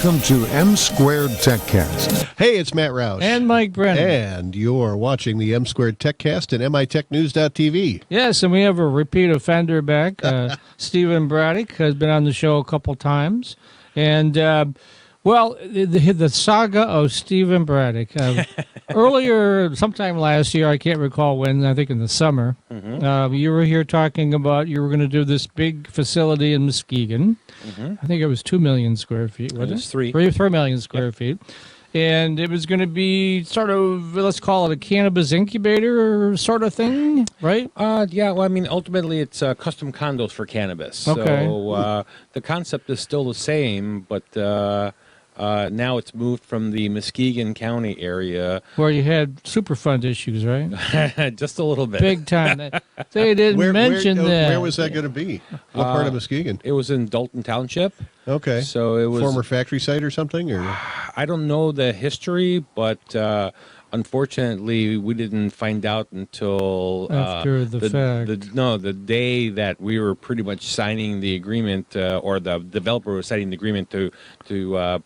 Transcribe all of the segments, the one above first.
Welcome to M Squared TechCast. Hey, it's Matt Roush. And Mike Brennan. And you're watching the M Squared TechCast at MITechNews.TV. Yes, and we have a repeat offender back. Stevan Bratic has been on the show a couple times. And, well, the saga of Stevan Bratic. Earlier, sometime last year, I can't recall when, I think in the summer, you were here talking about you were going to do this big facility in Muskegon. I think it was 2 million square feet, wasn't it? It was 3. 3 million square feet. And it was going to be sort of, let's call it a cannabis incubator sort of thing, right? Yeah, well, I mean, ultimately it's custom condos for cannabis. Okay. So the concept is still the same, but now it's moved from the Muskegon County area. Where you had Superfund issues, right? Just a little bit. Big time. They didn't mention that. Where was that going to be? What part of Muskegon? It was in Dalton Township. Okay. So it was former factory site or something? Or I don't know the history, but unfortunately, we didn't find out until after the fact. The day that we were pretty much signing the agreement, or the developer was signing the agreement to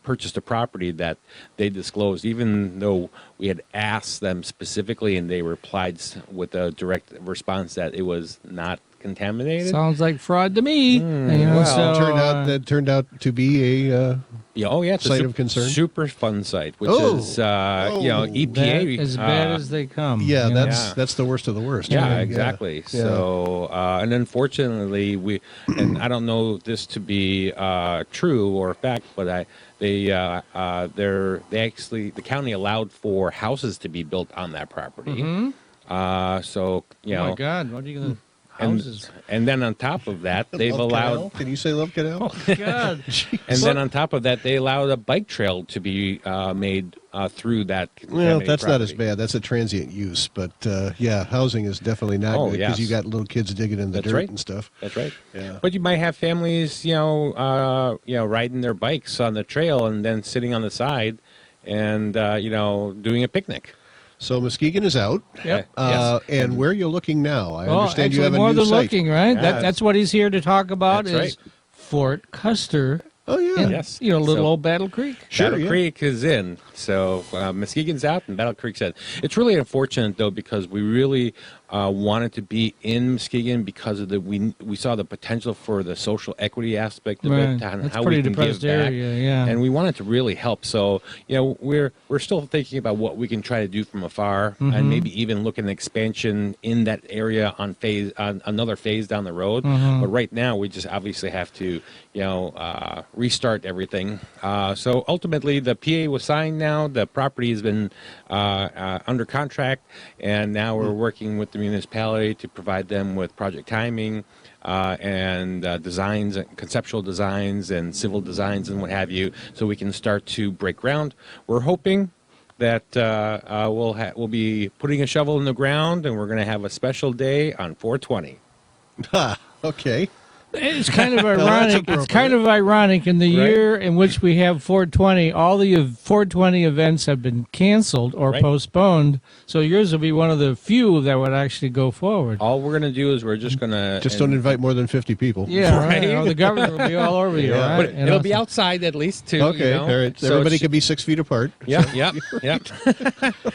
purchase the property, that they disclosed, even though we had asked them specifically, and they replied with a direct response that it was not contaminated. Sounds like fraud to me. Well, it turned out to be a it's site a of concern. Super fun site, which is EPA as bad as they come. Yeah, that's the worst of the worst. Yeah, right? exactly. Yeah. So, and unfortunately, and I don't know this to be true or fact, but the county allowed for houses to be built on that property. So Oh my God, what are you going to? Houses. And then on top of that, they've Love allowed. Canal? Can you say Love Canal? Oh God! And then on top of that, they allowed a bike trail to be made through that. Well, that's property. not as bad. That's a transient use, but housing is definitely not good because you got little kids digging in the dirt and stuff. That's right. Yeah. But you might have families, riding their bikes on the trail and then sitting on the side, and doing a picnic. So Muskegon is out. Yep. Yes. And where are you looking now? I understand you actually, have a more new than site. looking, right? Yeah. That's what he's here to talk about. That's is right. Fort Custer. Oh yeah. And, Yes. little So- old Battle Creek. Sure, Battle yeah. Creek is in. So Muskegon's out and Battle Creek's in. It's really unfortunate, though, because we really wanted to be in Muskegon because of we saw the potential for the social equity aspect of it, and That's how pretty we can depressed give back. area, yeah. And we wanted to really help. So we're still thinking about what we can try to do from afar, and maybe even look at an expansion in that area on another phase down the road. But right now, we just obviously have to restart everything. So ultimately, the PA was signed now. The property has been under contract, and now we're working with the municipality to provide them with project timing and designs, conceptual designs, and civil designs, and what have you, so we can start to break ground. We're hoping that we'll be putting a shovel in the ground, and we're going to have a special day on 4/20. Okay. It's kind of that's ironic. It's kind of ironic in the year in which we have 420. All the 420 events have been canceled or postponed. So yours will be one of the few that would actually go forward. All we're going to do is we're just going to Don't invite more than 50 people. Yeah, Right. right. The governor will be all over you, right? But it'll be outside at least too. Okay. All right. So Everybody it's- can be 6 feet apart. Yep.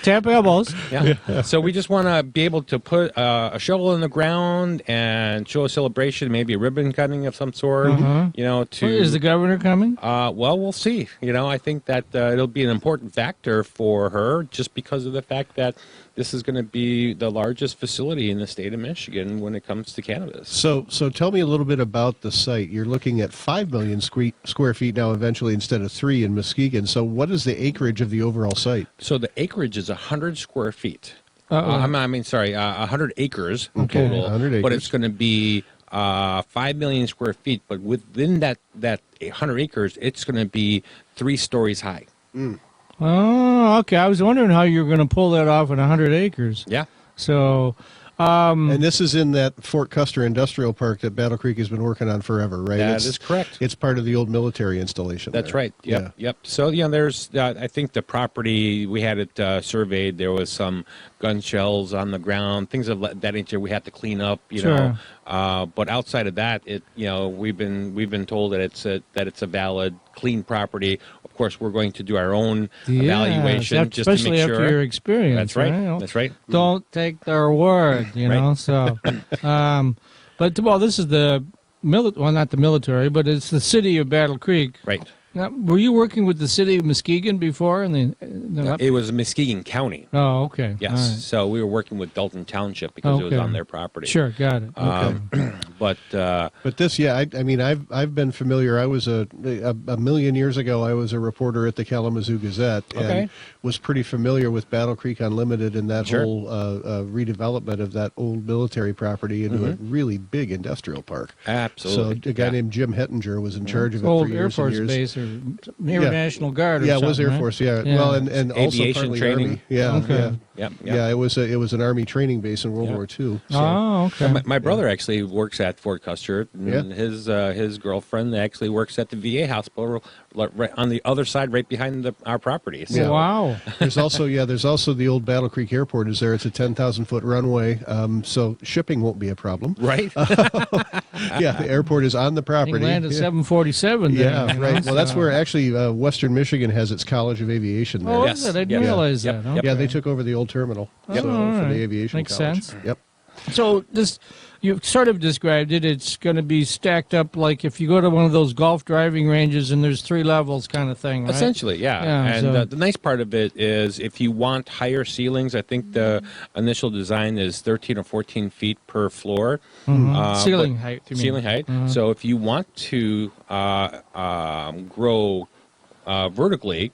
Tap elbows. Yeah. So we just want to be able to put a shovel in the ground and show a celebration, maybe a ribbon cutting of some sort. Is the governor coming? Well, we'll see. I think that it'll be an important factor for her, just because of the fact that this is going to be the largest facility in the state of Michigan when it comes to cannabis. So tell me a little bit about the site. You're looking at 5 million square feet now eventually instead of 3 in Muskegon. So what is the acreage of the overall site? So the acreage is 100 square feet. 100 acres total. 100 acres. But it's going to be 5 million square feet. But within that 100 acres, it's going to be 3 stories high. Oh, okay. I was wondering how you were going to pull that off in 100 acres. Yeah. So, and this is in that Fort Custer Industrial Park that Battle Creek has been working on forever, right? That is correct. It's part of the old military installation. That's there. right. Yep. So, there's, I think the property, we had it surveyed. There was some gun shells on the ground, things of that nature. We have to clean up, Sure. But outside of that, we've been told that it's a valid, clean property. Of course, we're going to do our own evaluation just to especially make sure. after your experience. That's right. That's right. Don't take their word, Right. So, but this is the not the military, but it's the city of Battle Creek. Right. Now, were you working with the city of Muskegon before? It was Muskegon County. Oh, okay. Yes. All right. So we were working with Dalton Township because it was Okay. on their property. Sure, got it. Okay. But this, I mean, I've been familiar. I was a million years ago. I was a reporter at the Kalamazoo Gazette and Okay. was pretty familiar with Battle Creek Unlimited and that Sure. whole redevelopment of that old military property into a really big industrial park. absolutely. So a guy named Jim Hettinger was in charge of it Old for Air years Force and years. Base or Air Yeah. National Guard or Yeah, it something, was Air right? Force. Yeah. Yeah. Well, and also Aviation partly training. Army. Yeah, Okay. yeah. Yep. Yeah, it was an Army training base in World Yeah. War II. So. Oh, okay. My brother actually works at Fort Custer, and his girlfriend actually works at the VA hospital right on the other side, right behind our property. So, Yeah. Wow. There's also the old Battle Creek Airport is there. It's a 10,000-foot runway, so shipping won't be a problem. right? Yeah, the airport is on the You property. land at Yeah. 747 there, Yeah, you know, right. Well, that's so- where actually Western Michigan has its College of Aviation there. Oh, Yes. is it? I didn't Yep. realize Yep. that. Yep. Yeah, they Okay. took over the old terminal Yep. so, All for right. the aviation Makes college. sense. Yep. So you sort of described it. It's going to be stacked up like if you go to one of those golf driving ranges and there's 3 levels kind of thing, right? Essentially, yeah. Yeah, And so- the nice part of it is if you want higher ceilings, I think the initial design is 13 or 14 feet per floor. Ceiling but- height, you mean. Ceiling height. So if you want to grow vertically,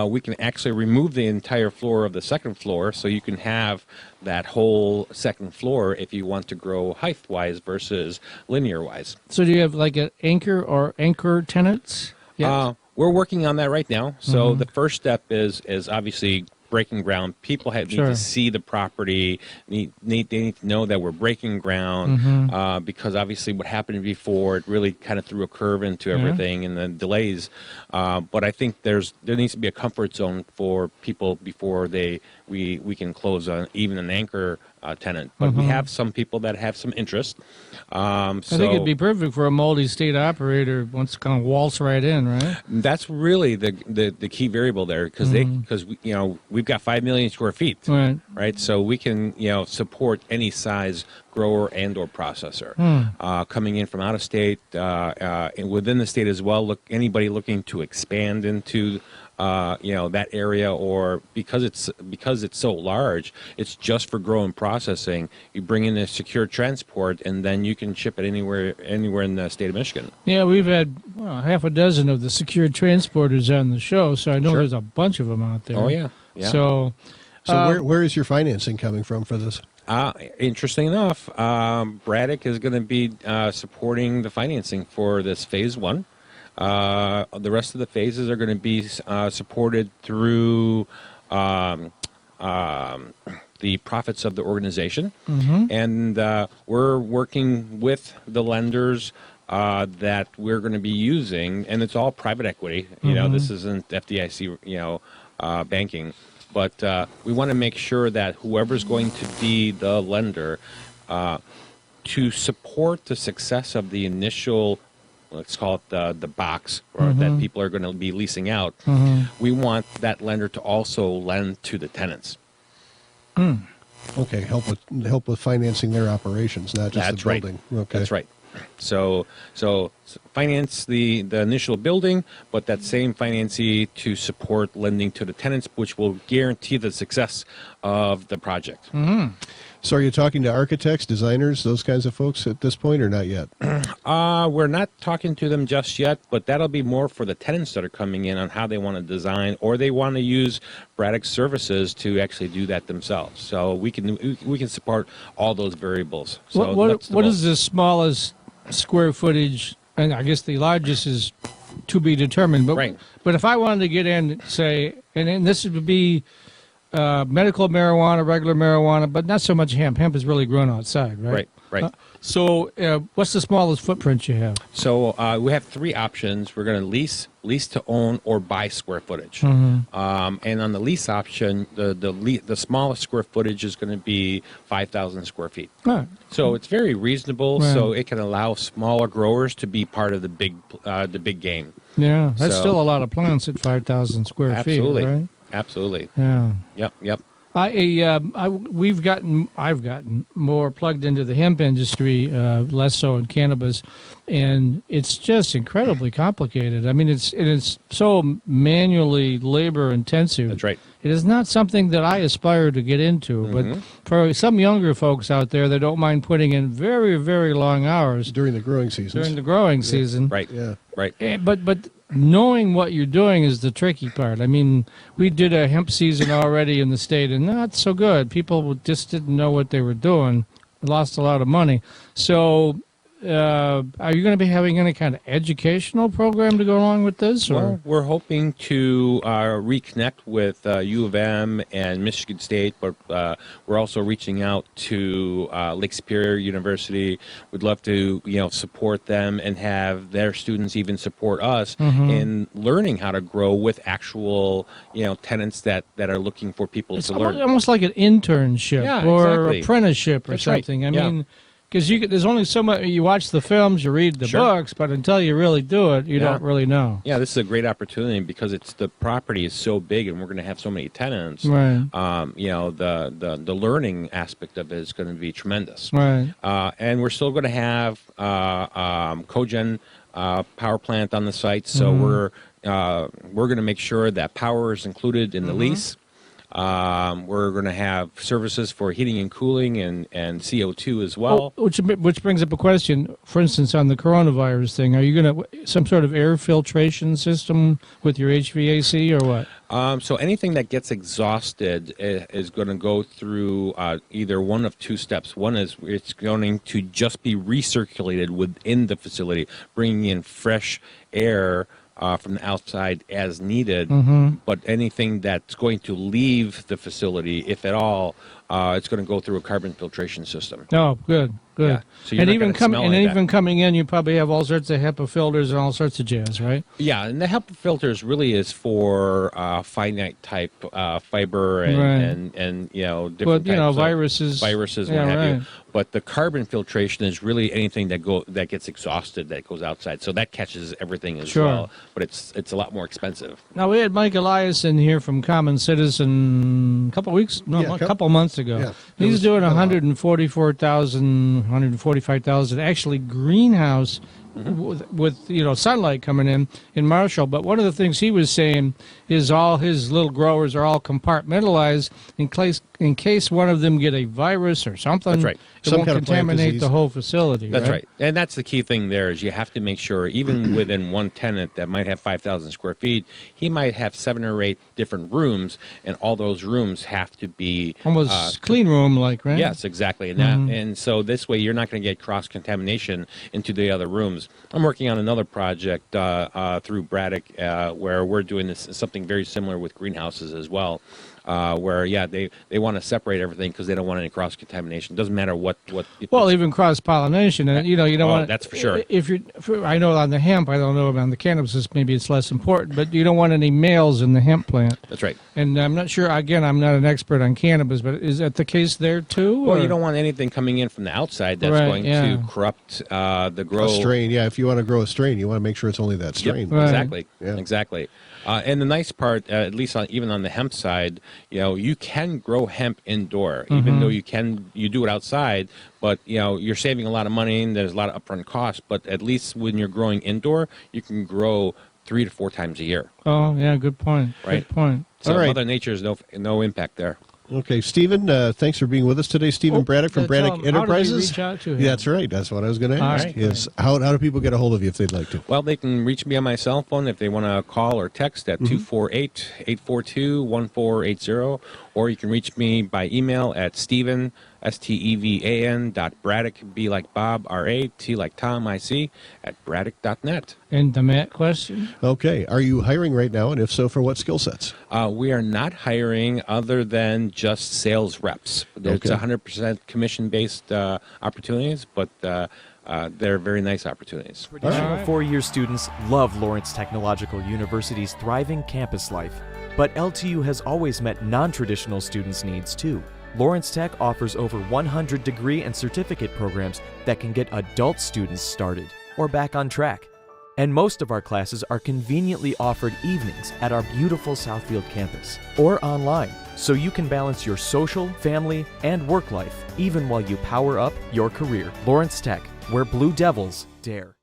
we can actually remove the entire floor of the second floor, so you can have that whole second floor if you want to grow height-wise versus linear-wise. So do you have like an anchor tenants? Yeah. We're working on that right now. So the first step is obviously breaking ground. People need Sure. to see the property. They need to know that we're breaking ground because obviously what happened before, it really kind of threw a curve into everything and the delays. But I think there needs to be a comfort zone for people before we can close on even an anchor tenant. But we have some people that have some interest. I think it'd be perfect for a multi-state operator once kind of waltz right in, right? That's really the key variable there because we've got 5 million square feet, Right. So we can support any size grower and or processor coming in from out of state and within the state as well. Anybody looking to expand into that area, or because it's so large, it's just for grow and processing. You bring in a secure transport, and then you can ship it anywhere in the state of Michigan. Yeah, we've had half a dozen of the secured transporters on the show, so I know Sure. there's a bunch of them out there. Oh yeah. So, Where is your financing coming from for this? Interesting enough, Bratic is going to be supporting the financing for this phase 1. The rest of the phases are going to be supported through the profits of the organization. And we're working with the lenders that we're going to be using, and it's all private equity. This isn't FDIC, banking. But we want to make sure that whoever's going to be the lender to support the success of the initial, let's call it the box, or that people are going to be leasing out, we want that lender to also lend to the tenants. Okay, help with financing their operations, not just That's the right. building. Okay, That's right. So finance the initial building, but that same financing to support lending to the tenants, which will guarantee the success of the project. So, are you talking to architects, designers, those kinds of folks at this point, or not yet? We're not talking to them just yet, but that'll be more for the tenants that are coming in on how they want to design, or they want to use Bratic's services to actually do that themselves. So we can support all those variables. So what is the smallest square footage? And I guess the largest is to be determined. But Right. But if I wanted to get in, say, and this would be medical marijuana, regular marijuana, but not so much hemp. Hemp is really grown outside, right? Right. Right. So what's the smallest footprint you have? So we have three options. We're going to lease to own, or buy square footage. And on the lease option, the smallest square footage is going to be 5,000 square feet. Right. So it's very reasonable. Right. So it can allow smaller growers to be part of the big game. Yeah, that's So- still a lot of plants at 5,000 square Absolutely. feet, right? Absolutely. Yeah. Yep. I've gotten more plugged into the hemp industry, less so in cannabis, and it's just incredibly complicated. I mean, it's so manually labor intensive. That's right. It is not something that I aspire to get into, but for some younger folks out there that don't mind putting in very, very long hours During the growing seasons. during the growing season, Right. Yeah. Right. But knowing what you're doing is the tricky part. I mean, we did a hemp season already in the state, and not so good. People just didn't know what they were doing. Lost a lot of money. So, are you going to be having any kind of educational program to go along with this? Or? Well, we're hoping to reconnect with U of M and Michigan State, but we're also reaching out to Lake Superior University. We'd love to, support them and have their students even support us in learning how to grow with actual, tenants that are looking for people It's to learn. almost like an internship Yeah, or exactly. apprenticeship or That's right. something. I Yeah. mean, because there's only so much. You watch the films, you read the Sure. books, but until you really do it, you Yeah. don't really know. Yeah, this is a great opportunity because the property is so big and we're going to have so many tenants. Right. The learning aspect of it is going to be tremendous. Right. And we're still going to have cogen power plant on the site, so we're going to make sure that power is included in the lease. We're going to have services for heating and cooling and CO2 as well. Which brings up a question. For instance, on the coronavirus thing, are you going to some sort of air filtration system with your HVAC or what? So anything that gets exhausted is going to go through either one of two steps. One is it's going to just be recirculated within the facility, bringing in fresh air from the outside as needed. But anything that's going to leave the facility, if at all, it's going to go through a carbon filtration system. Oh, good. Yeah. So you're And not even gonna smell any of that. coming in, you probably have all sorts of HEPA filters and all sorts of jazz, right? Yeah, and the HEPA filters really is for finite type fiber and, Right. and different Well, types of viruses. and Yeah, what have you. right. But the carbon filtration is really anything that gets exhausted that goes outside. So that catches everything as Sure. well. But it's a lot more expensive. Now, we had Mike Elias in here from Common Citizen a couple months ago. Yeah. He's was doing a lot. 145,000 actually greenhouse with sunlight coming in Marshall. But one of the things he was saying is all his little growers are all compartmentalized in case one of them get a virus or something. That's right. It Some won't kind of plant contaminate disease. the whole facility. That's right. And that's the key thing there is you have to make sure, even within one tenant that might have 5,000 square feet, he might have 7 or 8 different rooms, and all those rooms have to be Almost clean room like, right? Yes, exactly. And so this way you're not going to get cross-contamination into the other rooms. I'm working on another project through Bratic where we're doing something very similar with greenhouses as well. Where they want to separate everything because they don't want any cross contamination. Doesn't matter what. Well, even cross pollination, and you don't want. That's for sure. I know on the hemp, I don't know about the cannabis. Maybe it's less important, but you don't want any males in the hemp plant. That's right. And I'm not sure. Again, I'm not an expert on cannabis, but is that the case there too? Well, or? you don't want anything coming in from the outside that's Right, going yeah. to corrupt the grow. A strain, yeah. If you want to grow a strain, you want to make sure it's only that Yep, strain. Right. exactly. Yeah. Exactly. And the nice part, at least even on the hemp side, you can grow hemp indoor, even though you do it outside. But you're saving a lot of money and there's a lot of upfront costs. But at least when you're growing indoor, you can grow 3 to 4 times a year. Oh, yeah, good point. Right. Good point. So All right. Mother Nature is no impact there. Okay, Stephen, thanks for being with us today. Stephen Bratic from tell Bratic him, how do they Enterprises. reach out to him? Yeah, that's right. That's what I was going to All ask. right. Is how do people get a hold of you if they'd like to? Well, they can reach me on my cell phone if they want to call or text at 248-842-1480, or you can reach me by email at Stevan Stevan.Bratic, B like Bob, R-A, T like Tom, I-C, at Bratic.net. And the Matt question? Okay. Are you hiring right now? And if so, for what skill sets? We are not hiring other than just sales reps. It's Okay. 100% commission-based opportunities, but they're very nice opportunities. Traditional Alright. four-year students love Lawrence Technological University's thriving campus life. But LTU has always met non-traditional students' needs too. Lawrence Tech offers over 100 degree and certificate programs that can get adult students started or back on track. And most of our classes are conveniently offered evenings at our beautiful Southfield campus or online, so you can balance your social, family, and work life even while you power up your career. Lawrence Tech, where Blue Devils dare.